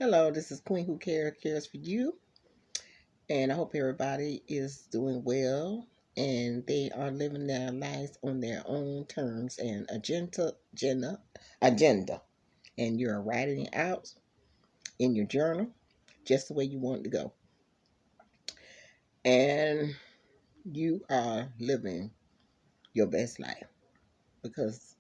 Hello, this is Queen Who Cares for You, and I hope everybody is doing well and they are living their lives on their own terms and agenda, and you're writing it out in your journal just the way you want it to go, and you are living your best life because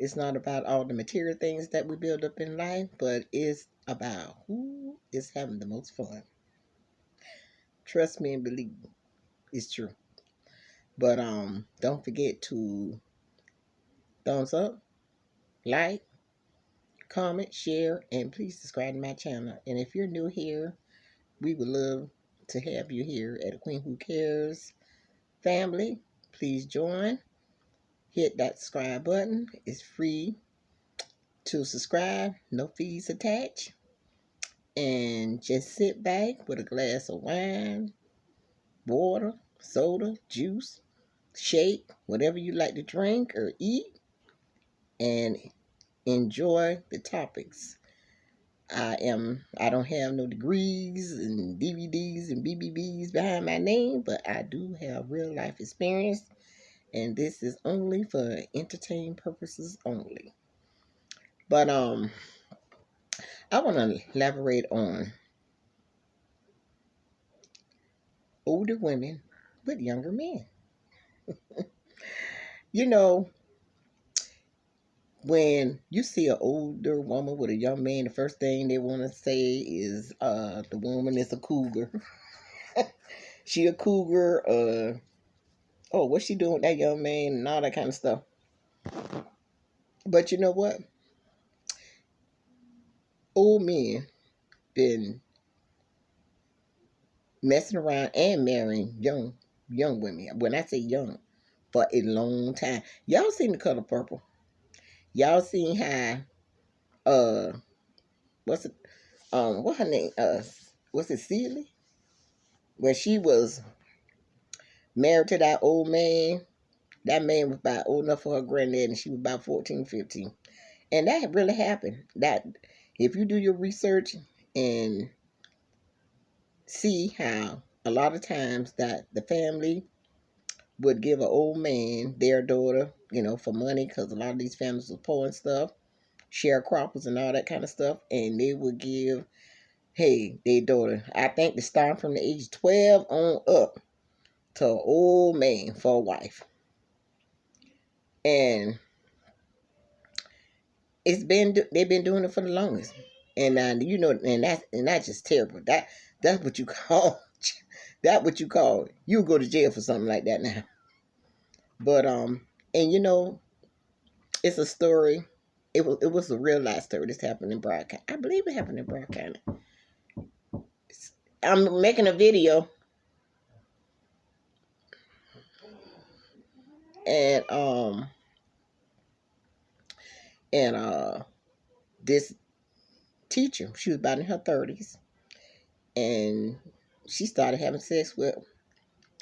it's not about all the material things that we build up in life, but it's about who is having the most fun. Trust me and believe it's true. But don't forget to thumbs up, like, comment, share, and please subscribe to my channel. And if you're new here, we would love to have you here at the Queen Who Cares family. Please join. Hit that subscribe button. It's free to subscribe, no fees attached. And just sit back with a glass of wine, water, soda, juice, shake, whatever you like to drink or eat, and enjoy the topics. I don't have no degrees and DVDs and BBBs behind my name, but I do have real life experience, and this is only for entertainment purposes only. But I want to elaborate on older women with younger men. You know, when you see an older woman with a young man, the first thing they want to say is the woman is a cougar. She a cougar, oh, what's she doing with that young man and all that kind of stuff. But you know what? Old men been messing around and marrying young women. When I say young, for a long time. Y'all seen The Color Purple? Y'all seen how uh what's it what her name what's it Celie? Where she was married to that old man. That man was about old enough for her granddad and she was about 14, 15. And that really happened. That if you do your research and see how a lot of times that the family would give an old man their daughter, for money, because a lot of these families were poor and stuff, sharecroppers and all that kind of stuff, and they would give, hey, their daughter, I think they start from the age 12 on up to an old man for a wife. And they've been doing it for the longest. And and that's just terrible. That's what you call that what you call you go to jail for something like that now. But and it's a story. It was a real life story. This happened in Broward County. I believe it happened in Broward County. I'm making a video, and and this teacher, she was about in her 30s, and she started having sex with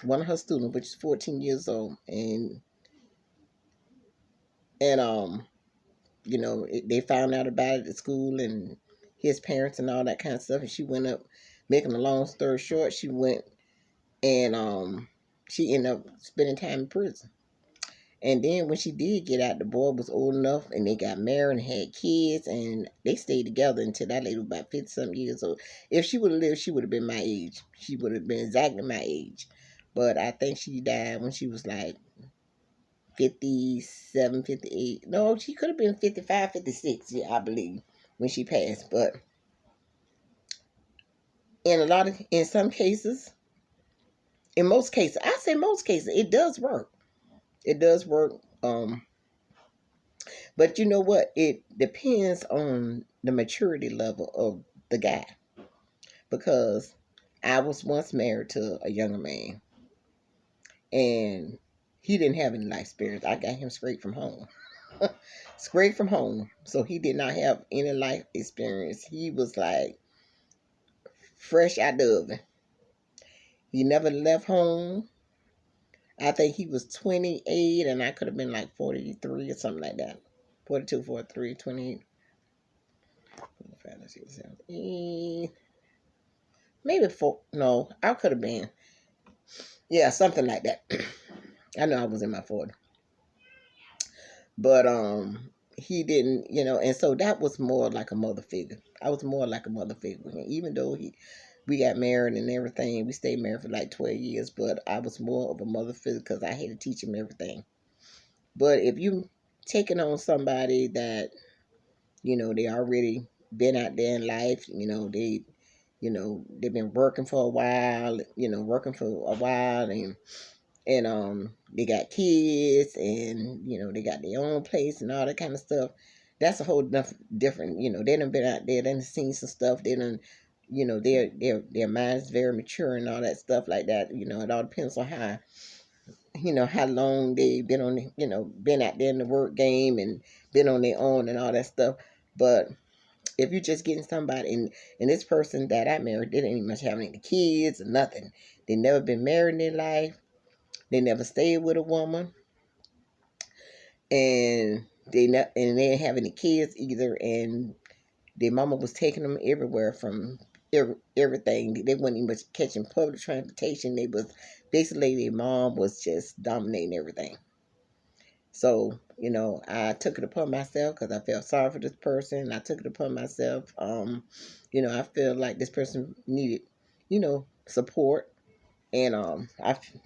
one of her students, which is 14 years old, and they found out about it at school and his parents and all that kind of stuff. And she went up, making a long story short, she went and she ended up spending time in prison. And then when she did get out, the boy was old enough and they got married and had kids and they stayed together until that lady was about 50 something years old. If she would have lived, she would have been my age. She would have been exactly my age. But I think she died when she was like 57, 58. No, she could have been 55, 56, yeah, I believe, when she passed. But in some cases, in most cases, I say most cases, it does work. It does work. But you know what? It depends on the maturity level of the guy. Because I was once married to a younger man, and he didn't have any life experience. I got him straight from home. Straight from home. So he did not have any life experience. He was like fresh out the oven. He never left home. I think he was 28 and I could have been like 43 or something like that. 42, 43, 28. Maybe four. No, I could have been. Yeah, something like that. I know I was in my 40s, but he didn't, and so that was more like a mother figure. I was more like a mother figure, and even though we got married and everything, we stayed married for like 12 years, but I was more of a mother figure because I had to teach him everything. But if you taking on somebody that they already been out there in life, they've been working for a while, and they got kids, and they got their own place and all that kind of stuff. That's a whole different. They done been out there, they done seen some stuff. They done, their minds very mature and all that stuff like that. It all depends on how long they been on, been out there in the work game and been on their own and all that stuff. But if you're just getting somebody, and this person that I married, they didn't even much have any kids or nothing. They never been married in their life. They never stayed with a woman, and they didn't have any kids either. And their mama was taking them everywhere from everything. They weren't even catching public transportation. They was basically their mom was just dominating everything. So I took it upon myself because I felt sorry for this person. I took it upon myself. I feel like this person needed, support, and I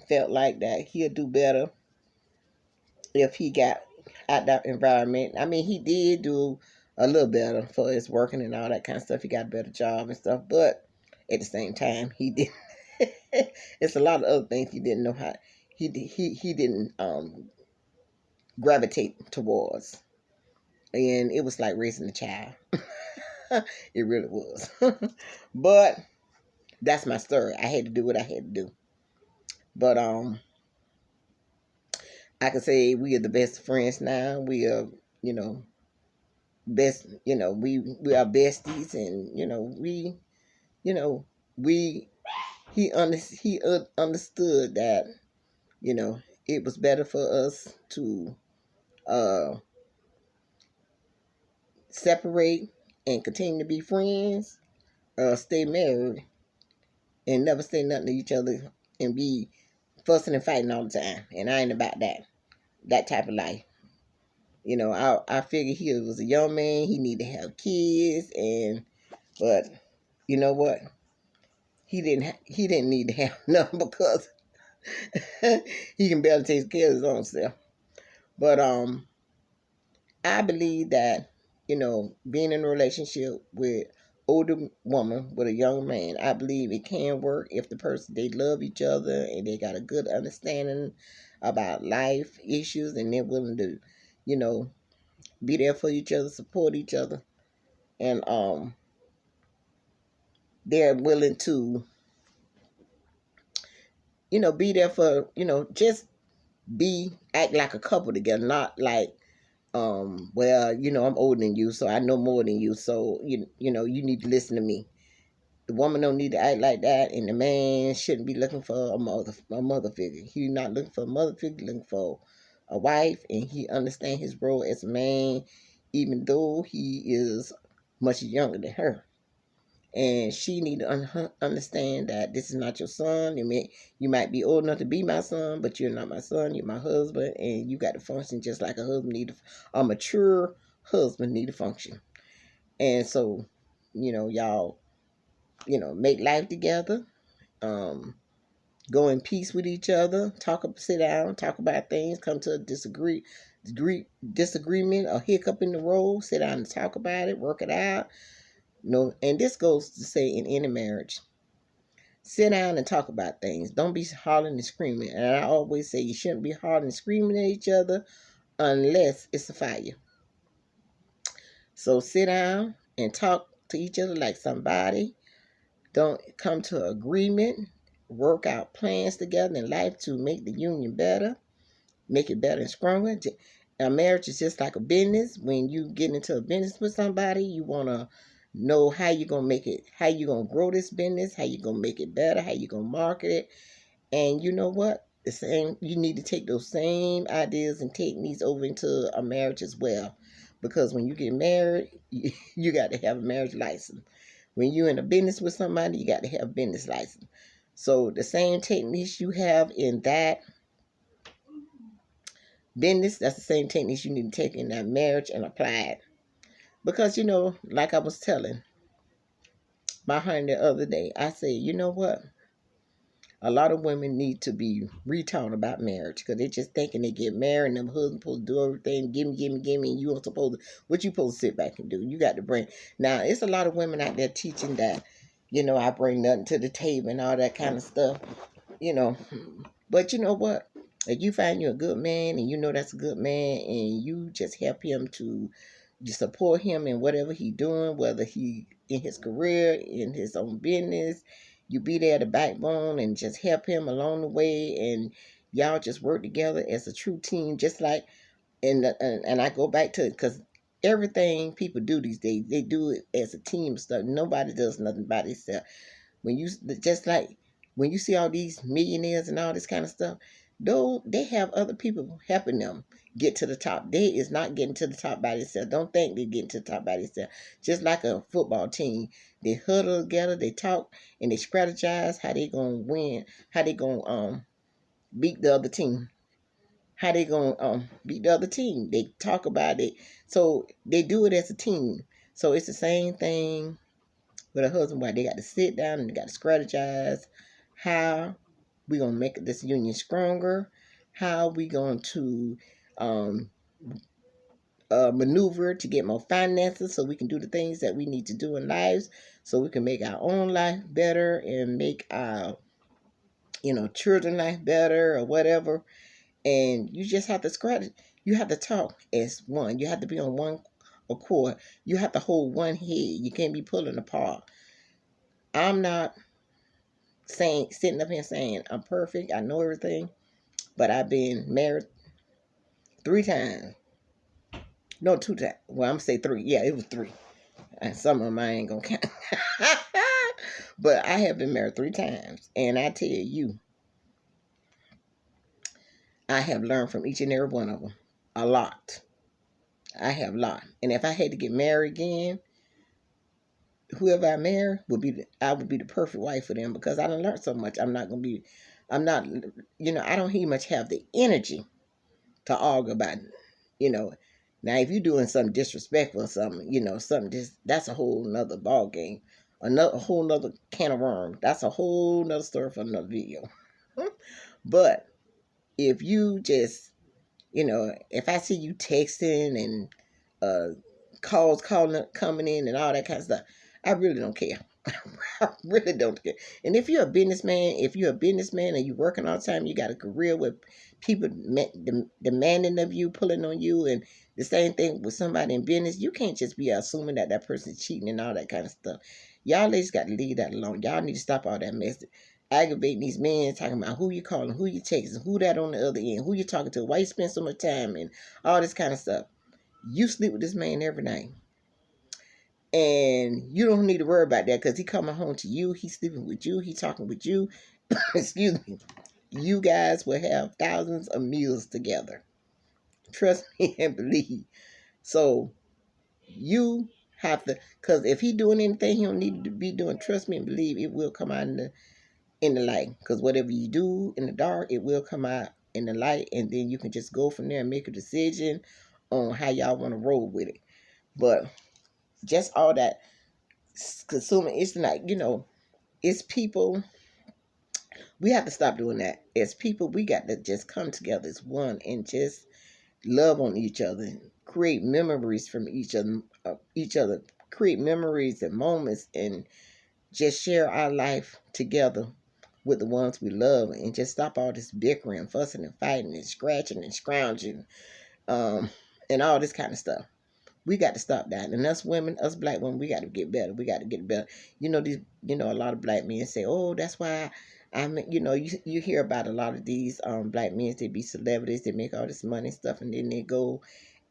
felt like that he'll do better if he got out that environment. I mean, he did do a little better for his working and all that kind of stuff. He got a better job and stuff, but at the same time, he did. It's a lot of other things he didn't know how. He didn't gravitate towards, and it was like raising a child. It really was. But that's my story. I had to do what I had to do. But I can say we are the best friends now. We are, you know, best. We are besties, and you know, we he understood that it was better for us to uh separate and continue to be friends, stay married, and never say nothing to each other and be fussing and fighting all the time. And I ain't about that type of life. I figured he was a young man. He needed to have kids, but you know what? He didn't need to have none because he can barely take care of his own self. But I believe that being in a relationship with older woman with a young man, I believe it can work if the person they love each other and they got a good understanding about life issues, and they're willing to, you know, be there for each other, support each other, and they're willing to, be there for, just be act like a couple together, not like well, I'm older than you, so I know more than you, so you need to listen to me. The woman don't need to act like that, and the man shouldn't be looking for a mother figure. He's not looking for a mother figure, looking for a wife, and he understand his role as a man, even though he is much younger than her. And she need to understand that this is not your son. You might be old enough to be my son, but you're not my son. You're my husband, and you got to function just like a mature husband need to function. And so, y'all, make life together. Um, Go in peace with each other. Sit down, talk about things. Come to a disagreement, a hiccup in the road. Sit down and talk about it. Work it out. No, and this goes to say in any marriage, sit down and talk about things. Don't be hollering and screaming. And I always say you shouldn't be hollering and screaming at each other unless it's a fire. So sit down and talk to each other like somebody. Don't come to agreement. Work out plans together in life to make the union better, make it better and stronger. A marriage is just like a business. When you get into a business with somebody, you want to know how you're going to make it, how you're going to grow this business, how you're going to make it better, how you're going to market it. And you know what? The same, you need to take those same ideas and techniques over into a marriage as well. Because when you get married, you got to have a marriage license. When you're in a business with somebody, you got to have a business license. So the same techniques you have in that business, that's the same techniques you need to take in that marriage and apply it. Because, like I was telling my honey the other day, I said, you know what? A lot of women need to be retaught about marriage because they just thinking they get married and them husband supposed to do everything, give me, and you don't supposed to, what you supposed to sit back and do? You got to bring, now it's a lot of women out there teaching that, I bring nothing to the table and all that kind of stuff, you know. But you know what? If you find you a good man and you know that's a good man and you just help him to, you support him in whatever he doing, whether he in his career, in his own business, you be there the backbone and just help him along the way, and y'all just work together as a true team, just like, and I go back to it because everything people do these days, they do it as a team stuff. Nobody does nothing by themselves. When you just like when you see all these millionaires and all this kind of stuff, though they have other people helping them get to the top. They is not getting to the top by themselves. Don't think they're getting to the top by themselves. Just like a football team, they huddle together, they talk, and they strategize how they gonna win, how they gonna beat the other team. How they gonna beat the other team? They talk about it, so they do it as a team. So it's the same thing with a husband wife. They got to sit down and they got to strategize how we gonna make this union stronger, how we going to um, maneuver to get more finances so we can do the things that we need to do in lives, so we can make our own life better and make our children life better or whatever. And you just have to scratch. You have to talk as one. You have to be on one accord. You have to hold one head. You can't be pulling apart. I'm not saying, sitting up here saying I'm perfect. I know everything, but I've been married 3 times. No, 2 times. Well, I'm gonna say three. Yeah, it was three. And some of them I ain't gonna count. But I have been married 3 times, and I tell you, I have learned from each and every one of them a lot. I have a lot, and if I had to get married again, whoever I marry I would be the perfect wife for them because I done learned so much. I'm not, I don't even much have the energy to argue about, you know. Now, if you're doing something disrespectful or something, something just, that's a whole nother ball game, a whole nother can of worms. That's a whole nother story for another video. But if you just, if I see you texting and calls calling coming in and all that kind of stuff, I really don't care. I really don't care. And if you're a businessman and you're working all the time, you got a career with people demanding of you, pulling on you, and the same thing with somebody in business, you can't just be assuming that person's cheating and all that kind of stuff. Y'all ladies got to leave that alone. Y'all need to stop all that mess. Aggravating these men, talking about who you calling, who you texting, who that on the other end, who you talking to, why you spend so much time, and all this kind of stuff. You sleep with this man every night. And you don't need to worry about that because he coming home to you, he's sleeping with you, he talking with you. Excuse me. You guys will have thousands of meals together. Trust me and believe. So you have to, because if he doing anything he don't need to be doing, trust me and believe it will come out in the light. Because whatever you do in the dark, it will come out in the light, and then you can just go from there and make a decision on how y'all want to roll with it. But just all that consuming, it's like, it's people. We have to stop doing that. As people, we got to just come together as one and just love on each other, create memories from each other, create memories and moments, and just share our life together with the ones we love, and just stop all this bickering, fussing, and fighting, and scratching and scrounging, um, and all this kind of stuff. We got to stop that. And us women, us black women, we got to get better. We got to get better. A lot of black men say, "Oh, that's why you hear about a lot of these black men. They be celebrities. They make all this money and stuff, and then they go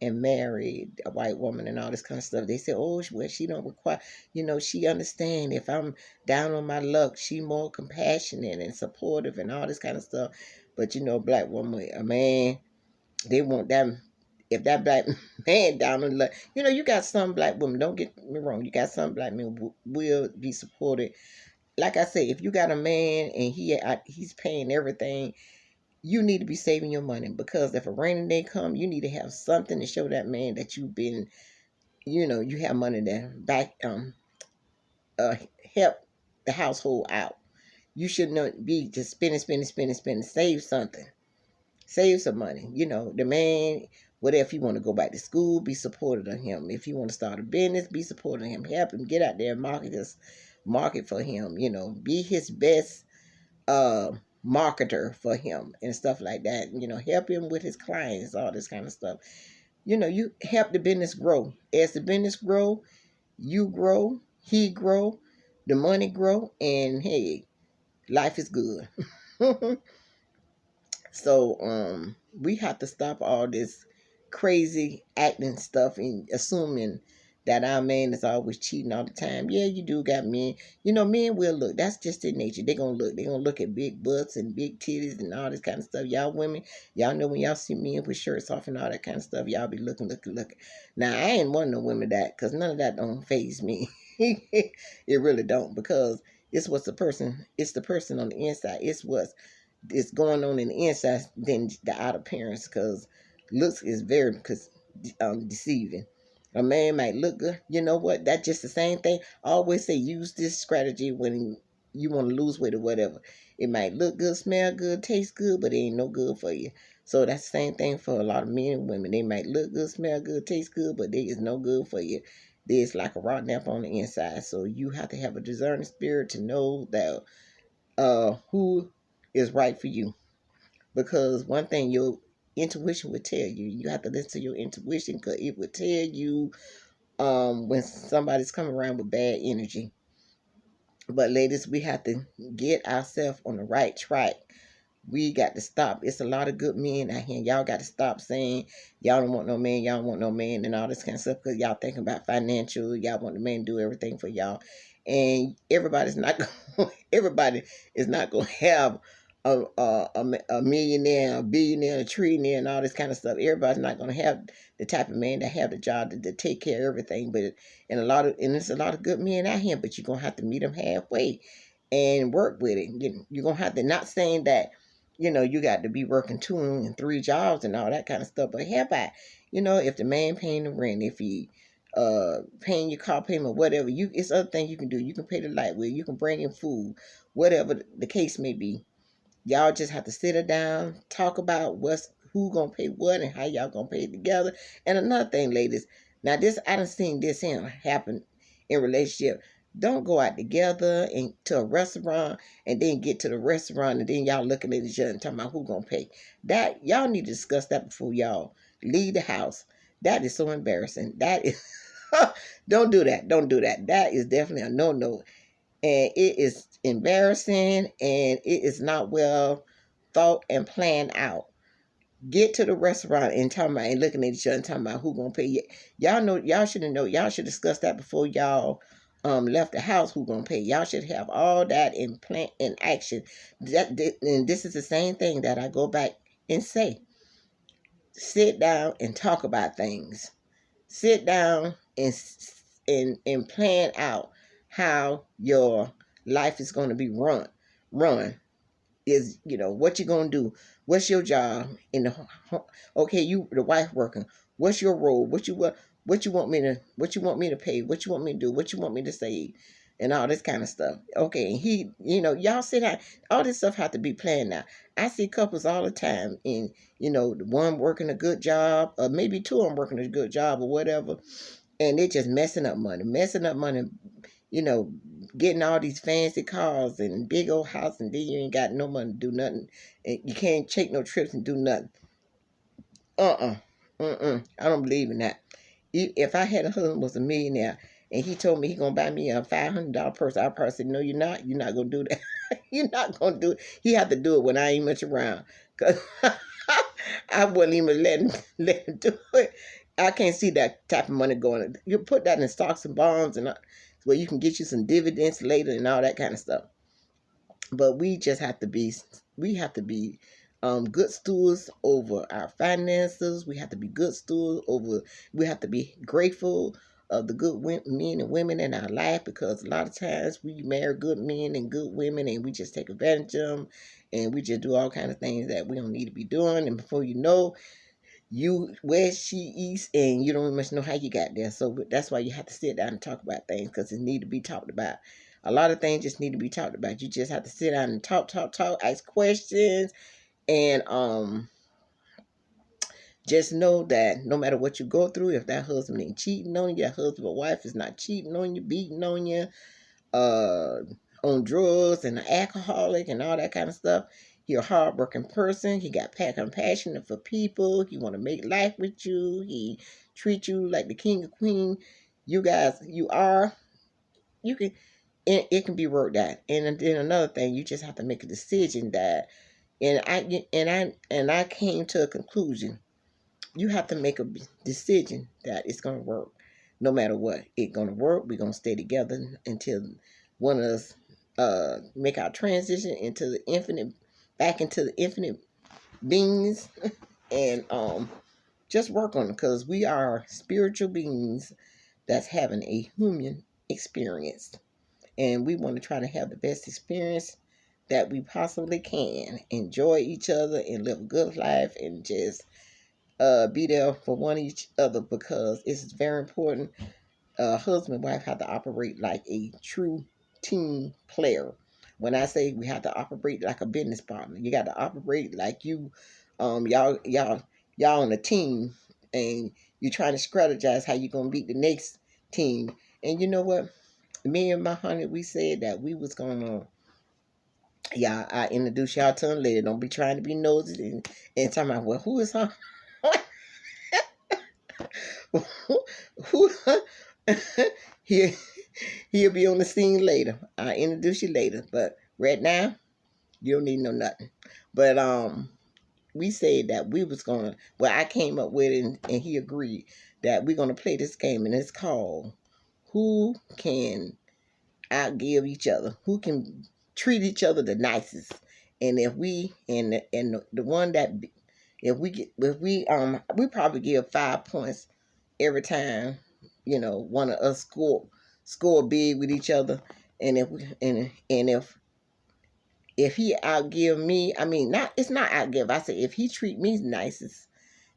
and marry a white woman and all this kind of stuff. They say, oh, well, she don't require. She understand if I'm down on my luck. She more compassionate and supportive and all this kind of stuff. But black woman, a man, they want that." if that black man down in the, you got some black women, don't get me wrong, you got some black men will be supported. Like I say, if you got a man and he's paying everything, you need to be saving your money, because if a rainy day come, you need to have something to show that man that you've been, you have money to back uh help the household out. You should not be just spending, spending, spending, spending. Save something. Save some money. The man, what if he want to go back to school, be supportive of him. If he want to start a business, be supportive of him. Help him get out there and market for him. Be his best uh marketer for him and stuff like that. Help him with his clients, all this kind of stuff. You help the business grow. As the business grow, you grow, he grow, the money grow, and hey, life is good. So we have to stop all this crazy acting stuff and assuming that our man is always cheating all the time. Yeah, you do got men. Men will look. That's just their nature. They're gonna look. They're gonna look at big butts and big titties and all this kind of stuff. Y'all women, y'all know when y'all see men with shirts off and all that kind of stuff, y'all be looking, looking, looking. Now I ain't one of the women that, cause none of that don't faze me. It really don't, because it's the person on the inside. It's what's going on in the inside than the outer appearance, because looks is very deceiving. A man might look good. You know what? That's just the same thing. I always say use this strategy when you want to lose weight or whatever. It might look good, smell good, taste good, but it ain't no good for you. So that's the same thing for a lot of men and women. They might look good, smell good, taste good, but they is no good for you. There's like a rotten apple on the inside. So you have to have a discerning spirit to know that who is right for you. Because one thing your intuition would tell you, you have to listen to your intuition, because it would tell you when somebody's coming around with bad energy. But ladies, we have to get ourselves on the right track. We got to stop. It's a lot of good men out here. Y'all got to stop saying y'all don't want no man, y'all don't want no man, and all this kind of stuff, because y'all thinking about financial. Y'all want the man to do everything for y'all, and everybody is not going to have a millionaire, a billionaire, a trillionaire, and all this kind of stuff. Everybody's not going to have the type of man that have the job to take care of everything. But and there's a lot of good men out here, but you're gonna have to meet them halfway and work with it. You're gonna have to, not saying that you got to be working 2 and 3 jobs and all that kind of stuff. But how about, if the man paying the rent, if he paying your car payment, whatever, it's other things you can do. You can pay the light bill, you can bring in food, whatever the case may be. Y'all just have to sit her down, talk about who gonna pay what and how y'all gonna pay it together. And another thing, ladies, now this I done seen this happen in relationship. Don't go out together and to a restaurant and then get to the restaurant and then y'all looking at each other and talking about who gonna pay. That y'all need to discuss that before y'all leave the house. That is so embarrassing. That is don't do that. Don't do that. That is definitely a no. And it is embarrassing, and it is not well thought and planned out. Get to the restaurant and talking about and looking at each other and talking about who gonna pay you. Y'all know, y'all should know, y'all should discuss that before y'all left the house, who gonna pay. Y'all should have all that in plan in action. And this is the same thing that I go back and say. Sit down and talk about things. Sit down and plan out how your life is going to be run. Is what you're going to do. What's your job in the okay, you the wife working. What's your role? What you want me to pay, what you want me to do, what you want me to save, and all this kind of stuff. Okay, he y'all sit down. All this stuff have to be planned now. I see couples all the time, and the one working a good job, or maybe two of them working a good job or whatever, and they're just messing up money, you know, getting all these fancy cars and big old house, and then you ain't got no money to do nothing, and you can't take no trips and do nothing. I don't believe in that. If I had a husband was a millionaire and he told me he gonna buy me a $500 purse, I probably said, no, you're not. You're not gonna do that. You're not gonna do it. He had to do it when I ain't much around, cause I wouldn't even let him do it. I can't see that type of money going. You put that in stocks and bonds, and where you can get you some dividends later and all that kind of stuff. But we just have to be. We have to be good stewards over our finances. We have to be good stewards over. We have to be grateful of the good men and women in our life, because a lot of times we marry good men and good women and we just take advantage of them, and we just do all kind of things that we don't need to be doing. And before you know, you west, she east, and you don't even know how you got there. So that's why you have to sit down and talk about things, because it need to be talked about. A lot of things just need to be talked about. You just have to sit down and talk, ask questions, and just know that no matter what you go through, if that husband ain't cheating on you, that husband or wife is not cheating on you, beating on you, uh, on drugs and an alcoholic and all that kind of stuff. He a hardworking person. He got compassion for people. He want to make life with you. He treat you like the king or queen. You guys, you can, it can be worked out. And then another thing, you just have to make a decision that, and I came to a conclusion. You have to make a decision that it's gonna work, no matter what. It's gonna work. We're gonna stay together until one of us make our transition into the infinite, back into the infinite beings, and just work on it, because we are spiritual beings that's having a human experience, and we want to try to have the best experience that we possibly can. Enjoy each other and live a good life, and just be there for one each other, because it's very important. Husband and wife have to operate like a true team player. When I say we have to operate like a business partner, you got to operate like you, y'all on a team, and you're trying to strategize how you're gonna beat the next team. And you know what? Me and my honey, we said that we was gonna. Yeah, I introduce y'all to them later. Don't be trying to be nosy and talking about, well, who is her? Who? he he'll be on the scene later. I'll introduce you later. But right now, you don't need no nothing. But we said that we was gonna. Well, I came up with it, and he agreed that we're gonna play this game, and it's called Who Can Outgive Each Other? Who can treat each other the nicest? And if we and the one that if we probably give 5 points every time, one of us score big with each other. And if he outgive me, I mean, not, it's not outgive, I say if he treat me nicest,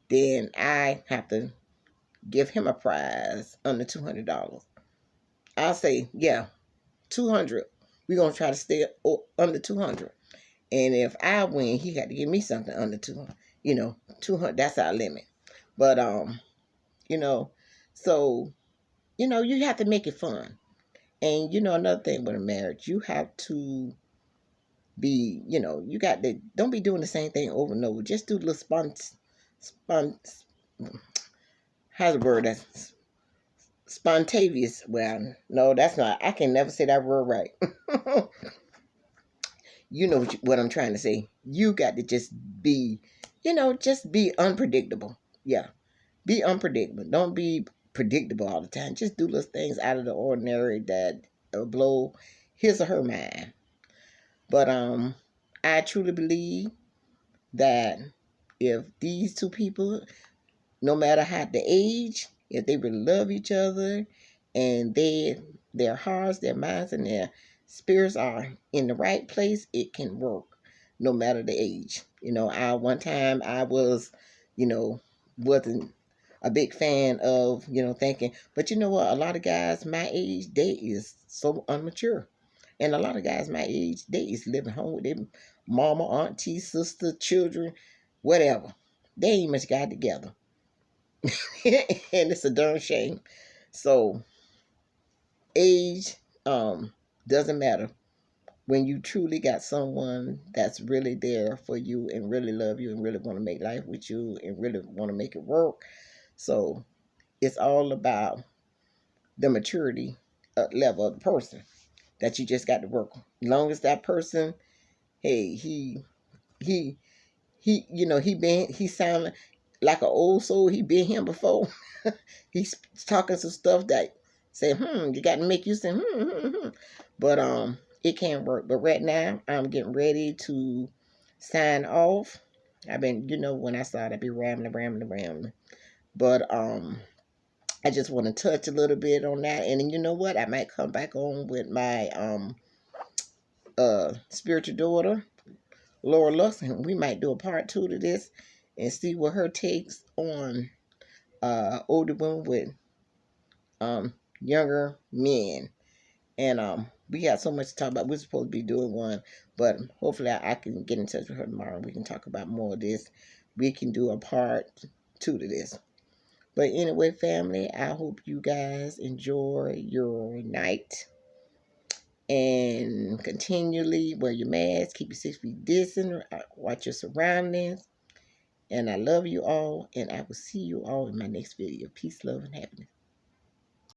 then I have to give him a prize under $200. I'll say, yeah, 200. We're gonna try to stay under 200. And if I win, he got to give me something under 200. 200, that's our limit. But you know so you have to make it fun. And another thing with a marriage, you have to be, you got to, don't be doing the same thing over and over. Just do a little spon how's the word, that's spontaneous. Well, no, that's not, I can never say that word right. You know what I'm trying to say. You got to just be, just be unpredictable. Yeah, be unpredictable. Don't be predictable all the time. Just do little things out of the ordinary that blow his or her mind. But I truly believe that if these two people, no matter how the age, if they really love each other, and their hearts, their minds, and their spirits are in the right place, it can work no matter the age. I one time I was, wasn't a big fan of, thinking, but you know what? A lot of guys my age, they is so immature. And a lot of guys my age, they is living home with their mama, auntie, sister, children, whatever. They ain't much got together. And it's a darn shame. So age doesn't matter when you truly got someone that's really there for you and really love you and really want to make life with you and really want to make it work. So it's all about the maturity level of the person that you just got to work on. As long as that person, hey, he he sound like an old soul. He been here before. He's talking some stuff that say, you got to make you say, But it can't work. But right now, I'm getting ready to sign off. I've been, when I started, I'd be rambling. But I just want to touch a little bit on that, and then you know what? I might come back on with my spiritual daughter, Laura Lawson. We might do a part two to this and see what her takes on older women with younger men. And we got so much to talk about. We're supposed to be doing one, but hopefully I can get in touch with her tomorrow. We can talk about more of this. We can do a part two to this. But anyway, family, I hope you guys enjoy your night and continually wear your mask, keep your 6 feet distance, watch your surroundings. And I love you all, and I will see you all in my next video. Peace, love, and happiness.